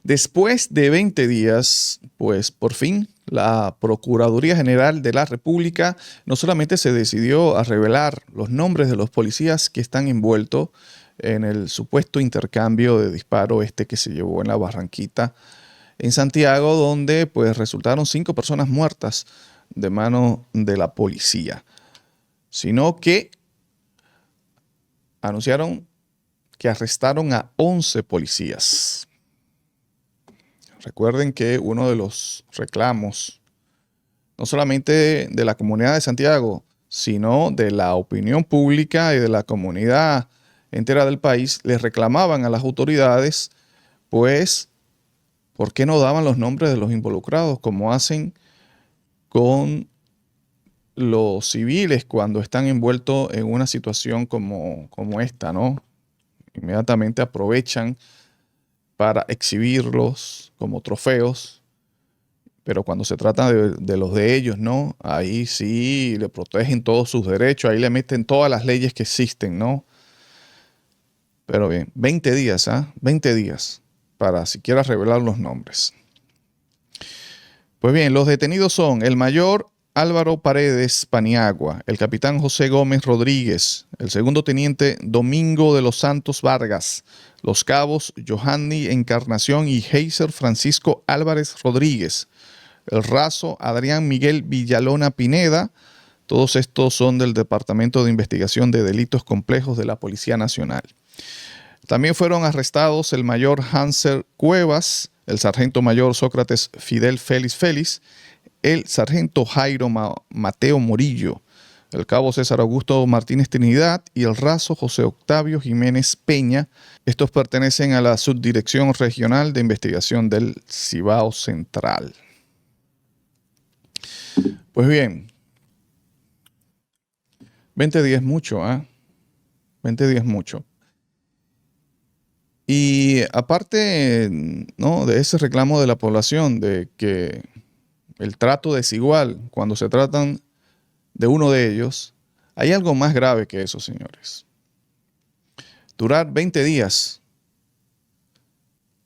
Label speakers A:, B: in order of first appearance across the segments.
A: Después de 20 días, pues por fin la Procuraduría General de la República no solamente se decidió a revelar los nombres de los policías que están envueltos en el supuesto intercambio de disparo que se llevó en la Barranquita, en Santiago, donde pues resultaron 5 personas muertas de mano de la policía, sino que anunciaron que arrestaron a 11 policías. Recuerden que uno de los reclamos, no solamente de la comunidad de Santiago, sino de la opinión pública y de la comunidad entera del país, les reclamaban a las autoridades, pues, ¿por qué no daban los nombres de los involucrados como hacen con los civiles cuando están envueltos en una situación como esta, ¿no? Inmediatamente aprovechan para exhibirlos como trofeos, pero cuando se trata de los de ellos, ¿no? Ahí sí le protegen todos sus derechos, ahí le meten todas las leyes que existen, ¿no? Pero bien, 20 días, 20 días para siquiera revelar los nombres. Pues bien, los detenidos son el mayor Álvaro Paredes Paniagua, el capitán José Gómez Rodríguez, el segundo teniente Domingo de los Santos Vargas, los cabos Johanny Encarnación y Heiser Francisco Álvarez Rodríguez, el raso Adrián Miguel Villalona Pineda. Todos estos son del Departamento de Investigación de Delitos Complejos de la Policía Nacional. También fueron arrestados el mayor Hanser Cuevas, el sargento mayor Sócrates Fidel Félix, el sargento Jairo Mateo Morillo, el cabo César Augusto Martínez Trinidad y el raso José Octavio Jiménez Peña. Estos pertenecen a la Subdirección Regional de Investigación del Cibao Central. Pues bien, 20 días es mucho, 20 días es mucho. Y aparte, ¿no?, de ese reclamo de la población de que el trato desigual cuando se tratan de uno de ellos, hay algo más grave que eso, señores. Durar 20 días,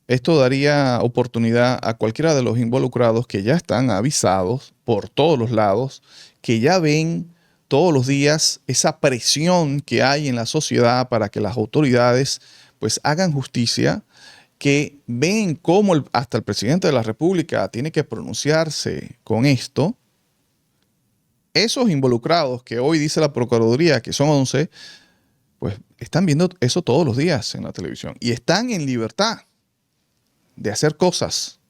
A: esto daría oportunidad a cualquiera de los involucrados que ya están avisados por todos los lados, que ya ven todos los días esa presión que hay en la sociedad para que las autoridades pues hagan justicia, que ven cómo hasta el presidente de la República tiene que pronunciarse con esto. Esos involucrados que hoy dice la Procuraduría que son 11, pues están viendo eso todos los días en la televisión y están en libertad de hacer cosas.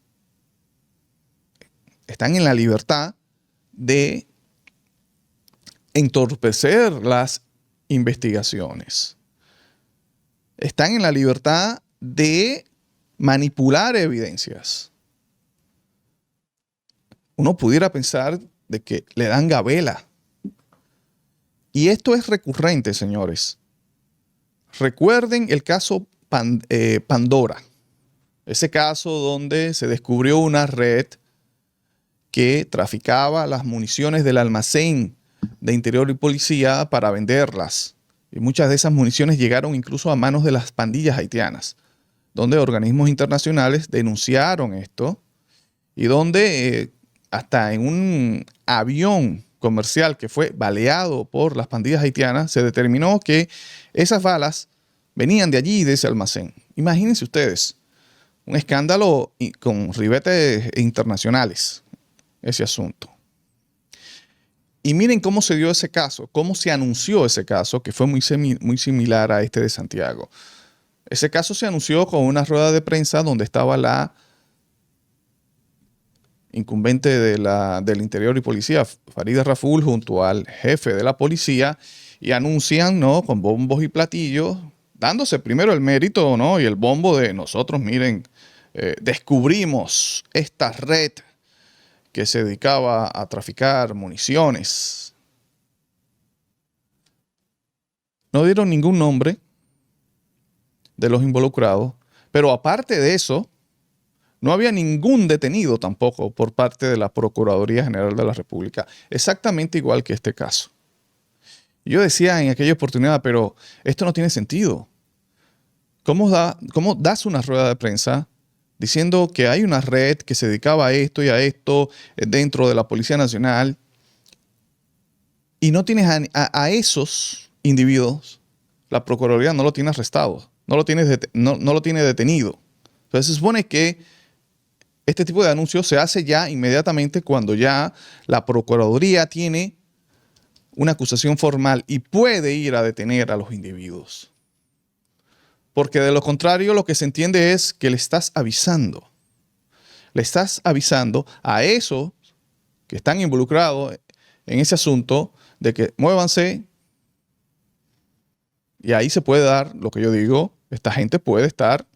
A: Están en la libertad de entorpecer las investigaciones. Están en la libertad de manipular evidencias. Uno pudiera pensar de que le dan gabela. Y esto es recurrente, señores. Recuerden el caso Pandora. Ese caso donde se descubrió una red que traficaba las municiones del almacén de Interior y Policía para venderlas. Y muchas de esas municiones llegaron incluso a manos de las pandillas haitianas, donde organismos internacionales denunciaron esto y donde hasta en un avión comercial que fue baleado por las pandillas haitianas, se determinó que esas balas venían de allí, de ese almacén. Imagínense ustedes, un escándalo con ribetes internacionales, ese asunto. Y miren cómo se dio ese caso, cómo se anunció ese caso, que fue muy similar a este de Santiago. Ese caso se anunció con una rueda de prensa donde estaba la incumbente del Interior y Policía, Farida Raful, junto al jefe de la policía, y anuncian, ¿no?, con bombos y platillos, dándose primero el mérito, ¿no?, y el bombo de nosotros, miren, descubrimos esta red que se dedicaba a traficar municiones. No dieron ningún nombre de los involucrados, pero aparte de eso, no había ningún detenido tampoco por parte de la Procuraduría General de la República, exactamente igual que este caso. Yo decía en aquella oportunidad, pero esto no tiene sentido. ¿Cómo das una rueda de prensa diciendo que hay una red que se dedicaba a esto y a esto dentro de la Policía Nacional, y no tienes a esos individuos, la Procuraduría no lo tiene arrestado, no lo tiene detenido. Entonces se supone que este tipo de anuncios se hace ya inmediatamente cuando ya la Procuraduría tiene una acusación formal y puede ir a detener a los individuos. Porque de lo contrario lo que se entiende es que le estás avisando. Le estás avisando a esos que están involucrados en ese asunto de que muévanse, y ahí se puede dar lo que yo digo, esta gente puede estar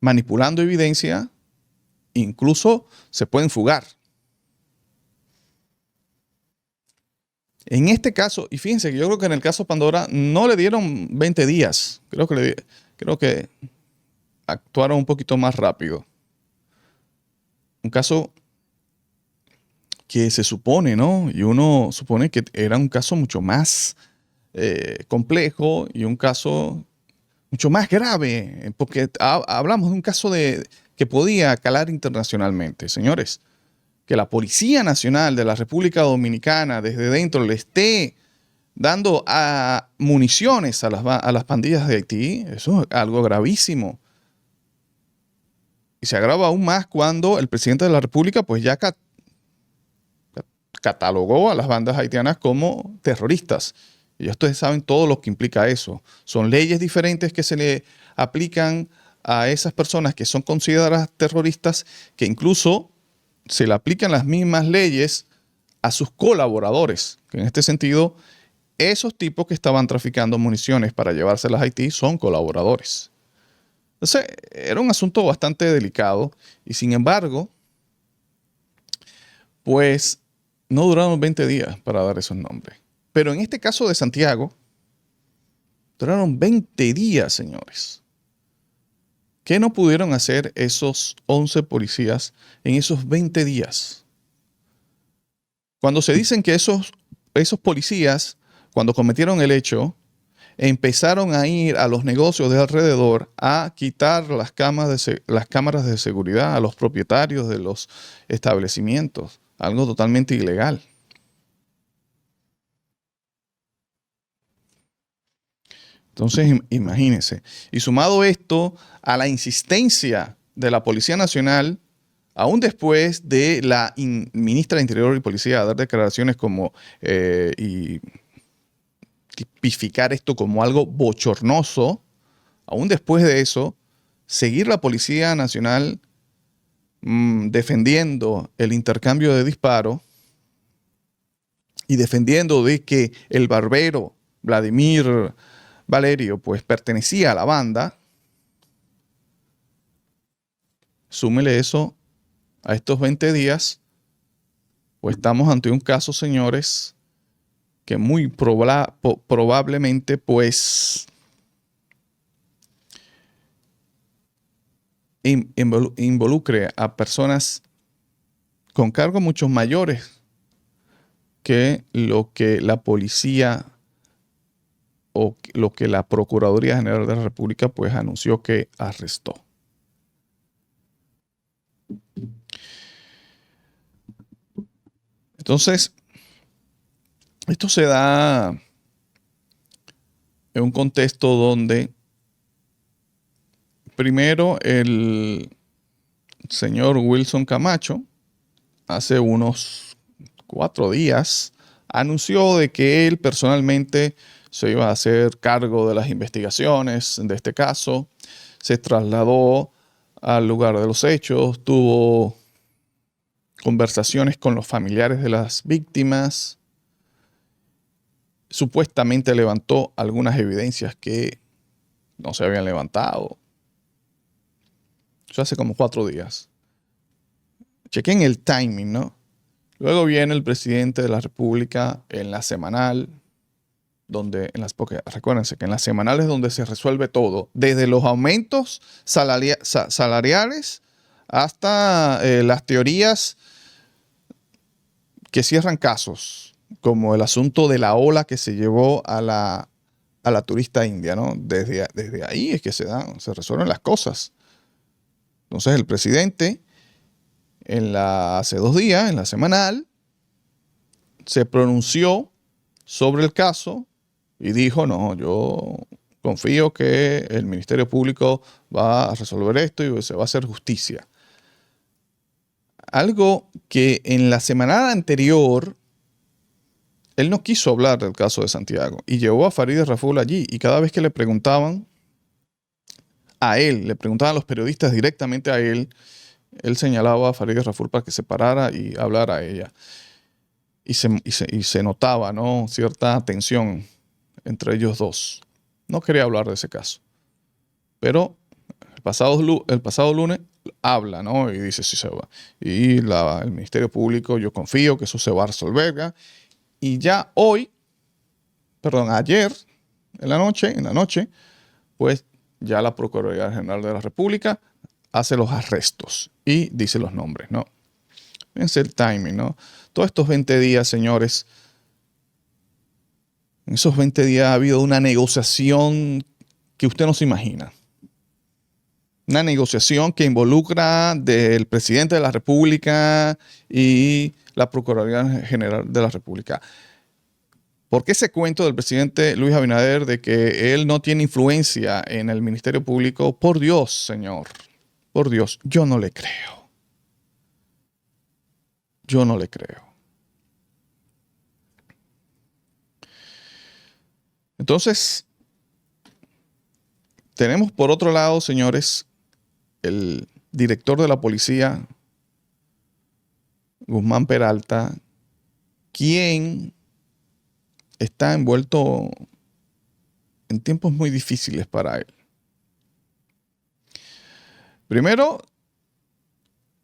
A: manipulando evidencia, incluso se pueden fugar. En este caso, y fíjense que yo creo que en el caso Pandora no le dieron 20 días, creo que actuaron un poquito más rápido. Un caso que se supone, ¿no? Y uno supone que era un caso mucho más complejo y un caso mucho más grave, porque hablamos de un caso que podía calar internacionalmente. Señores, que la Policía Nacional de la República Dominicana desde dentro le esté dando municiones a las pandillas de Haití, eso es algo gravísimo. Y se agrava aún más cuando el presidente de la República pues ya catalogó a las bandas haitianas como terroristas. Y ustedes saben todo lo que implica eso. Son leyes diferentes que se le aplican a esas personas que son consideradas terroristas, que incluso se le aplican las mismas leyes a sus colaboradores. Que en este sentido, esos tipos que estaban traficando municiones para llevárselas a Haití son colaboradores. Entonces, era un asunto bastante delicado y sin embargo, pues no duraron 20 días para dar esos nombres. Pero en este caso de Santiago, duraron 20 días, señores. ¿Qué no pudieron hacer esos 11 policías en esos 20 días? Cuando se dicen que esos policías, cuando cometieron el hecho, empezaron a ir a los negocios de alrededor a quitar las cámaras de seguridad a los propietarios de los establecimientos. Algo totalmente ilegal. Entonces, imagínense. Y sumado esto a la insistencia de la Policía Nacional, aún después de la ministra de Interior y Policía dar declaraciones como y tipificar esto como algo bochornoso, aún después de eso, seguir la Policía Nacional defendiendo el intercambio de disparos y defendiendo de que el barbero Vladimir Valerio pues pertenecía a la banda. Súmele eso a estos 20 días, pues estamos ante un caso, señores, que muy probablemente pues involucre a personas con cargos mucho mayores que lo que la policía o lo que la Procuraduría General de la República pues anunció que arrestó. Entonces, esto se da en un contexto donde primero el señor Wilson Camacho hace unos 4 días anunció de que él personalmente se iba a hacer cargo de las investigaciones de este caso. Se trasladó al lugar de los hechos, tuvo conversaciones con los familiares de las víctimas, supuestamente levantó algunas evidencias que no se habían levantado. Eso hace como 4 días. Chequen el timing, ¿no? Luego viene el presidente de la República en la semanal, porque recuérdense que en las semanales es donde se resuelve todo, desde los aumentos salariales hasta las teorías que cierran casos, como el asunto de la ola que se llevó a la turista india, ¿no? Desde ahí es que se resuelven las cosas. Entonces el presidente hace 2 días, en la semanal, se pronunció sobre el caso y dijo, no, yo confío que el Ministerio Público va a resolver esto y se va a hacer justicia. Algo que en la semana anterior él no quiso hablar del caso de Santiago y llevó a Farideh Raful allí, y cada vez que le preguntaban a él, le preguntaban a los periodistas directamente a él señalaba a Farideh Raful para que se parara y hablara a ella. Y se notaba, ¿no?, cierta tensión entre ellos dos. No quería hablar de ese caso. Pero el pasado lunes habla, ¿no?, y dice si se va. Y el Ministerio Público, yo confío que eso se va a resolver. Y ya ayer, en la noche, pues ya la Procuraduría General de la República hace los arrestos y dice los nombres, ¿no? Fíjense el timing, ¿no? Todos estos 20 días, señores, en esos 20 días ha habido una negociación que usted no se imagina. Una negociación que involucra del presidente de la República y la Procuraduría General de la República. ¿Por qué ese cuento del presidente Luis Abinader de que él no tiene influencia en el Ministerio Público? Por Dios, señor. Por Dios, yo no le creo. Yo no le creo. Entonces, tenemos por otro lado, señores, el director de la policía, Guzmán Peralta, quien está envuelto en tiempos muy difíciles para él. Primero,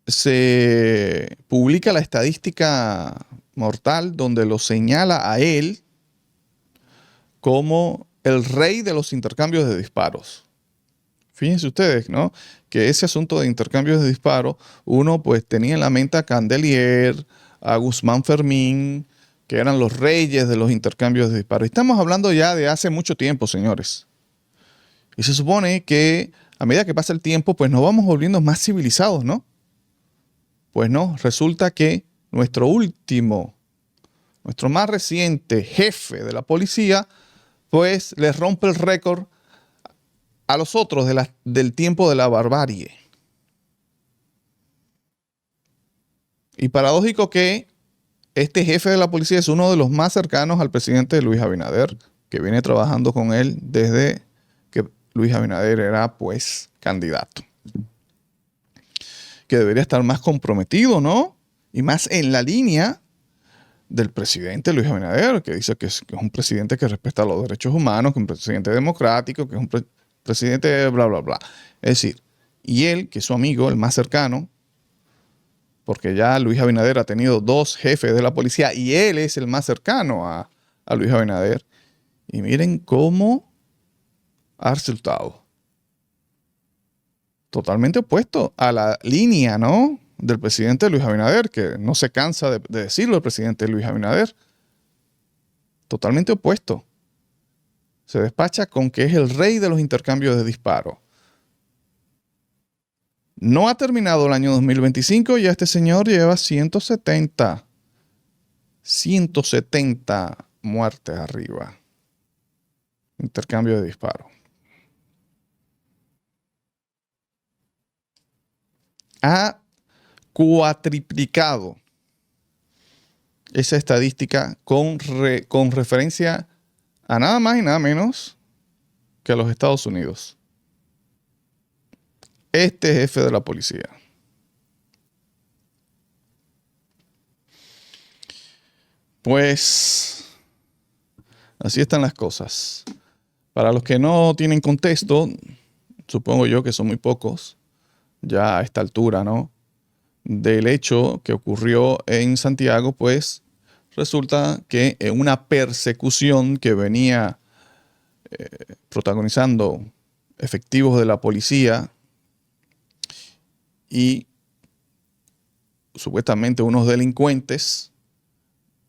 A: se publica la estadística mortal donde lo señala a él como el rey de los intercambios de disparos. Fíjense ustedes, ¿no?, que ese asunto de intercambios de disparos, uno pues tenía en la mente a Candelier, a Guzmán Fermín, que eran los reyes de los intercambios de disparos. Estamos hablando ya de hace mucho tiempo, señores. Y se supone que a medida que pasa el tiempo, pues nos vamos volviendo más civilizados, ¿no? Pues no, resulta que nuestro más reciente jefe de la policía, pues les rompe el récord a los otros del tiempo de la barbarie. Y paradójico que este jefe de la policía es uno de los más cercanos al presidente Luis Abinader, que viene trabajando con él desde que Luis Abinader era, pues, candidato. Que debería estar más comprometido, ¿no? Y más en la línea del presidente Luis Abinader, que dice que es un presidente que respeta los derechos humanos, que es un presidente democrático, que es un presidente bla, bla, bla. Es decir, y él, que es su amigo, el más cercano, porque ya Luis Abinader ha tenido 2 jefes de la policía y él es el más cercano a Luis Abinader. Y miren cómo ha resultado. Totalmente opuesto a la línea, ¿no?, del presidente Luis Abinader, que no se cansa de decirlo el presidente Luis Abinader. Totalmente opuesto. Se despacha con que es el rey de los intercambios de disparos. No ha terminado el año 2025 y ya este señor lleva 170 muertes arriba. Intercambio de disparos. Ha cuatriplicado esa estadística con referencia a nada más y nada menos que a los Estados Unidos. Este jefe de la policía. Pues así están las cosas. Para los que no tienen contexto, supongo yo que son muy pocos, ya a esta altura, ¿no?, del hecho que ocurrió en Santiago, pues resulta que en una persecución que venía protagonizando efectivos de la policía y supuestamente unos delincuentes,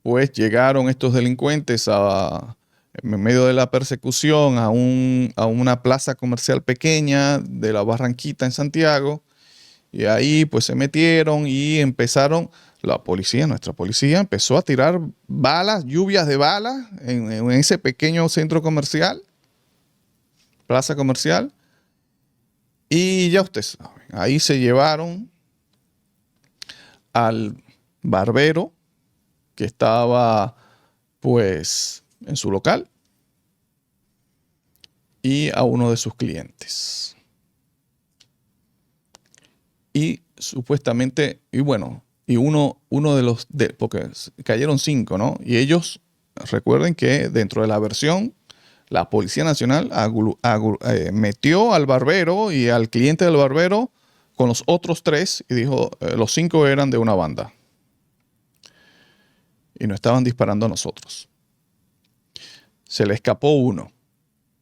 A: pues llegaron estos delincuentes en medio de la persecución a una plaza comercial pequeña de la Barranquita en Santiago Y ahí pues se metieron y empezaron, la policía, nuestra policía, empezó a tirar balas, lluvias de balas en ese pequeño centro comercial, plaza comercial. Y ya ustedes saben, ahí se llevaron al barbero que estaba pues en su local y a uno de sus clientes. Y supuestamente, y bueno, y uno de los, porque cayeron 5, ¿no? Y ellos, recuerden que dentro de la versión, la Policía Nacional metió al barbero y al cliente del barbero con los otros 3 y dijo, los 5 eran de una banda. Y nos estaban disparando a nosotros. Se le escapó uno,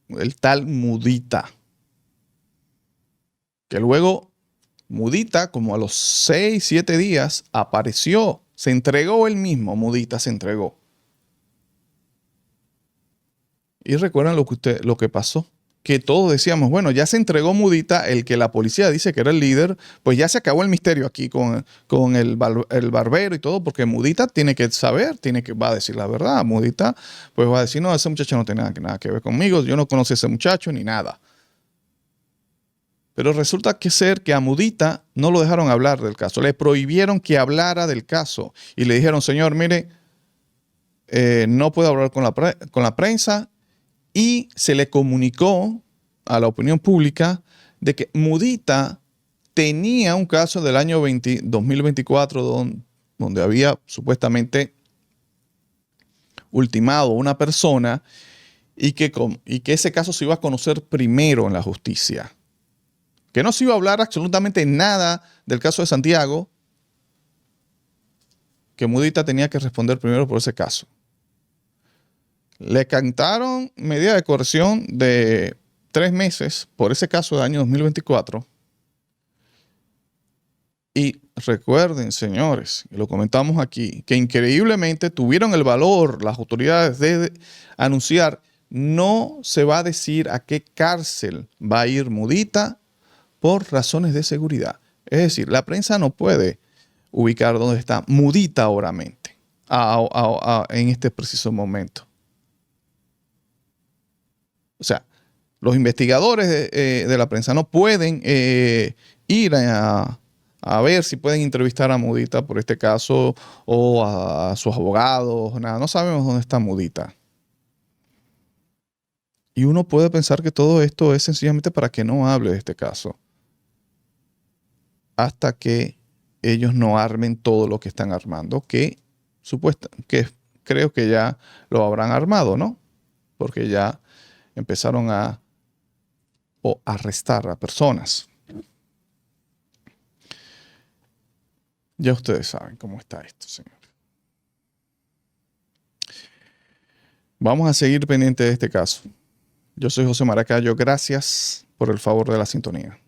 A: el tal Mudita, que luego Mudita, como a los 6, 7 días, apareció. Se entregó él mismo. Mudita se entregó. Y recuerdan lo que pasó. Que todos decíamos, bueno, ya se entregó Mudita, el que la policía dice que era el líder, pues ya se acabó el misterio aquí con el barbero y todo, porque Mudita tiene que saber, va a decir la verdad. Mudita pues va a decir, no, ese muchacho no tiene nada que ver conmigo, yo no conocí a ese muchacho ni nada. Pero resulta que a Mudita no lo dejaron hablar del caso. Le prohibieron que hablara del caso. Y le dijeron, señor, mire, no puede hablar con la prensa. Y se le comunicó a la opinión pública de que Mudita tenía un caso del año 2024 donde había supuestamente ultimado a una persona y que ese caso se iba a conocer primero en la justicia. Que no se iba a hablar absolutamente nada del caso de Santiago, que Mudita tenía que responder primero por ese caso. Le cantaron medida de coerción de 3 meses por ese caso del año 2024. Y recuerden, señores, y lo comentamos aquí, que increíblemente tuvieron el valor las autoridades de anunciar, no se va a decir a qué cárcel va a ir Mudita por razones de seguridad. Es decir, la prensa no puede ubicar dónde está Mudita ahoramente, en este preciso momento. O sea, los investigadores de la prensa no pueden ir a ver si pueden entrevistar a Mudita por este caso o a sus abogados, nada. No sabemos dónde está Mudita. Y uno puede pensar que todo esto es sencillamente para que no hable de este caso. Hasta que ellos no armen todo lo que están armando, que creo que ya lo habrán armado, ¿no? Porque ya empezaron a arrestar a personas. Ya ustedes saben cómo está esto, señor. Vamos a seguir pendiente de este caso. Yo soy José Maracayo. Gracias por el favor de la sintonía.